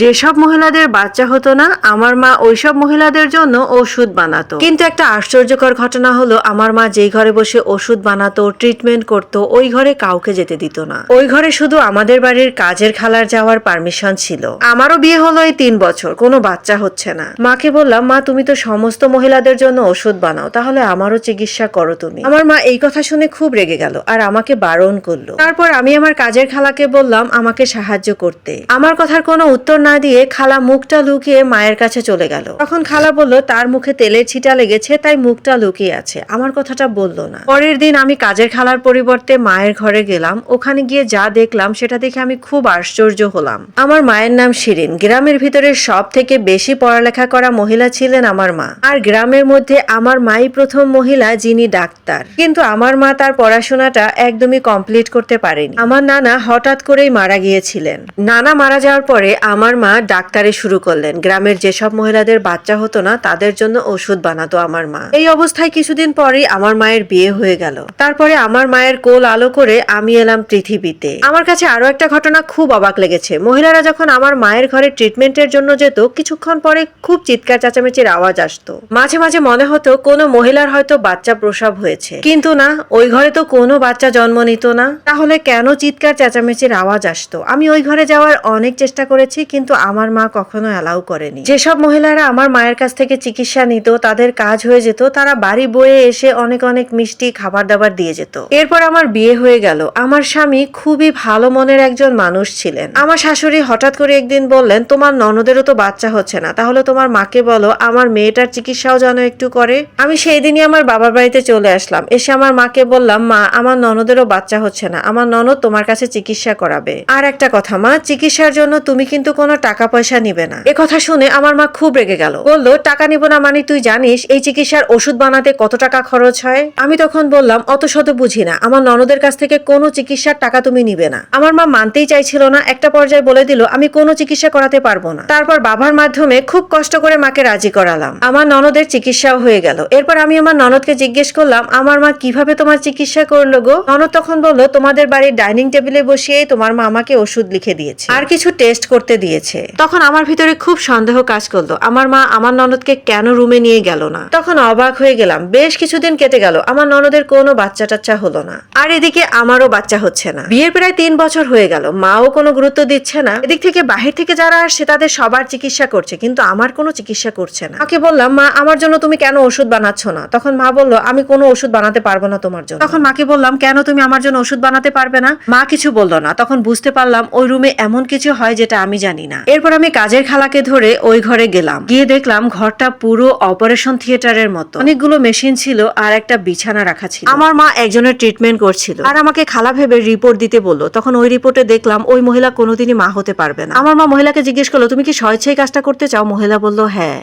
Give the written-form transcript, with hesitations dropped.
যেসব মহিলাদের বাচ্চা হতো না, আমার মা ওইসব মহিলাদের জন্য ওষুধ বানাতো। কিন্তু একটা আশ্চর্যকর ঘটনা হলো, আমার মা যেই ঘরে বসে ওষুধ বানাতো, ট্রিটমেন্ট করতো, ওই ঘরে কাউকে যেতে দিত না। ওই ঘরে শুধু আমাদের বাড়ির কাজের খালার যাওয়ার পারমিশন ছিল। আমারও বিয়ে হলো এই 3 বছর, কোনো বাচ্চা হচ্ছে না। মাকে বললাম, মা তুমি তো সমস্ত মহিলাদের জন্য ওষুধ বানাও, তাহলে আমারও চিকিৎসা করো তুমি। আমার মা এই কথা শুনে খুব রেগে গেল আর আমাকে বারণ করলো। তারপর আমি আমার কাজের খালাকে বললাম আমাকে সাহায্য করতে। আমার কথার কোনো উত্তর না দিয়ে খালা মুখটা লুকিয়ে মায়ের কাছে চলে গেল। তখন খালা বলল তার মুখে তেলের ছিটা লেগেছে, তাই মুখটা লুকিয়ে আছে। আমার কথাটা বলল না। পরের দিন আমি কাজের খালার পরিবর্তে মায়ের ঘরে গেলাম। ওখানে গিয়ে যা দেখলাম সেটা দেখে আমি খুব আশ্চর্য হলাম। আমার মায়ের নাম শিরিন। গ্রামের ভিতরে সব থেকে বেশি পড়ালেখা করা মহিলা ছিলেন আমার মা। আর গ্রামের মধ্যে আমার মাই প্রথম মহিলা যিনি ডাক্তার। কিন্তু আমার মা তার পড়াশোনাটা একদমই কমপ্লিট করতে পারেনি। আমার নানা হঠাৎ করেই মারা গিয়েছিলেন। নানা মারা যাওয়ার পরে আমার মা ডাক্তারি শুরু করলেন। গ্রামের যেসব মহিলাদের বাচ্চা হতো না তাদের জন্য ওষুধ বানাতো আমার মা। এই অবস্থায় কিছুদিন পরেই আমার মায়ের বিয়ে হয়ে গেল। তারপরে আমার মায়ের কোল আলো করে আমি এলাম পৃথিবীতে। আমার কাছে আরো একটা ঘটনা খুব অবাক লেগেছে। মহিলারা যখন আমার মায়ের ঘরে ট্রিটমেন্টের জন্য যেত, কিছুক্ষণ পরে খুব চিৎকার চেঁচামেচির আওয়াজ আসতো। মাঝে মাঝে মনে হতো কোনো মহিলার হয়তো বাচ্চা প্রসব হয়েছে, কিন্তু না, ওই ঘরে তো কোনো বাচ্চা জন্ম নিত না। তাহলে কেন চিৎকার চেঁচামেচির আওয়াজ আসতো? আমি ওই ঘরে যাওয়ার অনেক চেষ্টা করেছি, কিন্তু আমার মা কখনো অ্যালাউ করেনি। যেসব মহিলারা আমার মায়ের কাছ থেকে চিকিৎসা নিত, তাদের কাজ হয়ে যেত, তারা বাড়ি বয়ে এসে অনেক অনেক মিষ্টি খাবার দাবার দিয়ে যেত। এরপর আমার বিয়ে হয়ে গেল। আমার স্বামী খুবই ভালো মনের একজন মানুষ ছিলেন। আমার শাশুড়ি হঠাৎ করে একদিন বললেন, তোমার ননদেরও তো বাচ্চা হচ্ছে না, তাহলে তোমার মাকে বলো আমার মেয়েটার চিকিৎসাও যেন একটু করে। আমি সেই দিনই আমার বাবার বাড়িতে চলে আসলাম। এসে আমার মাকে বললাম, মা আমার ননদেরও বাচ্চা হচ্ছে না, আমার ননদ তোমার কাছে চিকিৎসা করাবে। আর একটা কথা মা, চিকিৎসার জন্য তুমি কিন্তু কোনো টাকা পয়সা নিবে না। এ কথা শুনে আমার মা খুব রেগে গেল। বললো, টাকা নিব না মানে তুই জানিস এই চিকিৎসার ওষুধ বানাতে কত টাকা খরচ হয়? আমি তখন বললাম, অত শত বুঝি না, আমার ননদের কাছ থেকে কোনো চিকিৎসার টাকা তুমি নিবে না। আমার মা মানতেই চাইছিল না। একটা পর্যায়ে বলে দিল আমি কোনো চিকিৎসা করাতে পারবো না। তারপর বাবার মাধ্যমে খুব কষ্ট করে মাকে রাজি করালাম। আমার ননদের চিকিৎসাও হয়ে গেল। এরপর আমি আমার ননদকে জিজ্ঞেস করলাম, আমার মা কিভাবে তোমার চিকিৎসা করলো গো? ননদ তখন বলল, তোমাদের বাড়ির ডাইনিং টেবিলে বসিয়ে তোমার মা আমাকে ওষুধ লিখে দিয়েছে আর কিছু টেস্ট করতে দিয়েছে। তখন আমার ভিতরে খুব সন্দেহ কাজ করলো, আমার মা আমার ননদকে কেন রুমে নিয়ে গেল না? তখন অবাক হয়ে গেলাম। বেশ কিছুদিন কেটে গেল, আমার ননদের কোনো বাচ্চা টাচ্চা হলো না। আর এদিকে আমারও বাচ্চা হচ্ছে না। বিয়ের প্রায় 3 বছর হয়ে গেল, মাও কোনো গুরুত্ব দিচ্ছে না। এদিক থেকে বাহির থেকে যারা আসছে তাদের সবার চিকিৎসা করছে, কিন্তু আমার কোনো চিকিৎসা করছে না। মাকে বললাম, মা আমার জন্য তুমি কেন ওষুধ বানাচ্ছ না? তখন মা বলল, আমি কোনো ওষুধ বানাতে পারবো না তোমার জন্য। তখন মাকে বললাম, কেন তুমি আমার জন্য ওষুধ বানাতে পারবে না? মা কিছু বললো না। তখন বুঝতে পারলাম ওই রুমে এমন কিছু হয় যেটা আমি জানি না। এরপর আমি কাজের খালাকে ধরে ওই ঘরে গেলাম। গিয়ে দেখলাম ঘরটা পুরো অপারেশন থিয়েটারের মতো। অনেকগুলো মেশিন ছিল আর একটা বিছানা রাখা ছিল। আমার মা একজনের ট্রিটমেন্ট করছিল আর আমাকে খালা ভেবে রিপোর্ট দিতে বললো। তখন ওই রিপোর্টে দেখলাম ওই মহিলা কোনোদিনই মা হতে পারবে না। আমার মা মহিলাকে জিজ্ঞেস করলো, তুমি কি স্বেচ্ছায় কাজটা করতে চাও? মহিলা বলল, হ্যাঁ।